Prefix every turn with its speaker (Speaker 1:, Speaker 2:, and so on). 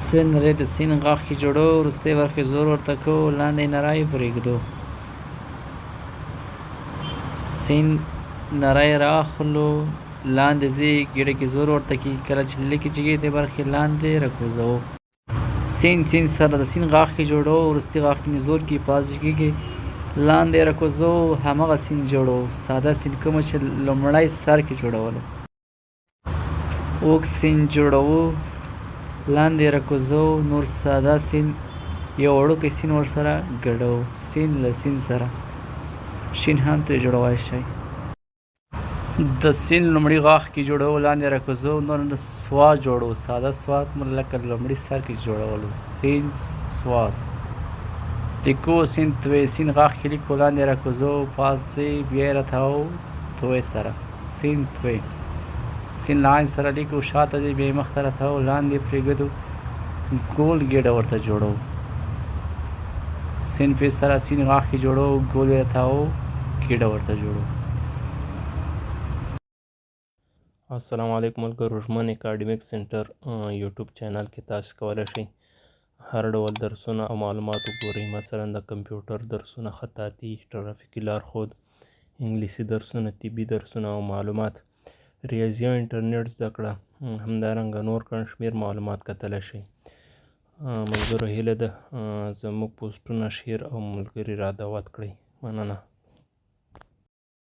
Speaker 1: سین نری د سین غاښ کې جوړو وروستۍ برخې زور ورته کوو لاندې نری پرېږدو. سین نری راخلو لاندې ځي ګېډه کې زور ورته کېږي کله چې لیکې جګې دې برخې لاندې راکوزوو. سین سره د سین غاښ کې جوړو وروستي غاښ کې زور کې پازې کېږي لاندې راکوزوو همغه سین جوړو. ساده سین کومه چې لومړی سر کې جوړولو. اوږد سین جوړوو لاندې راکوزوو نور ساده سین یو وړوکی سین ورسره ګډوو. سین له سین سره شین هم ترې جوړولی شئ. د سین لومړي غاښ کې جوړوو لاندې راکوزوو نور سواد جوړوو. ساده سواد مو لکه لومړي سر کې جوړولو. سین سواد لیکو سین توی سین غاښ کې لیکو لاندې راکوزوو پاسې بیا یې راتاوو توی سره سین توی. سین له عین سره لیکو شاته ځي بیا یې مخته راتاوو لاندې پرېږدو ګول ګېډه ورته جوړوو. سین پې سره سین غاښ کې جوړوو ګول یې راتاوو ګېډه ورته جوړوو.
Speaker 2: السلام علیکم ملګرو. ژمن اکاډمیک سنټر یوټیوب چینل کې تاسو کولی شئ هر ډول درسونه او معلومات وګورئ. مثلا د کمپیوټر درسونه، خطاطي، ټرافیکي لارښود، انګلیسي درسونه، طبي درسونه او معلومات، ریاضي او انټرنیټ زده کړه، همدارنګه نور ګڼ شمېر معلومات کتلی شئ. ملګرو هیله ده زموږ پوسټونه شیر او ملګري را دعوت کړئ. مننه.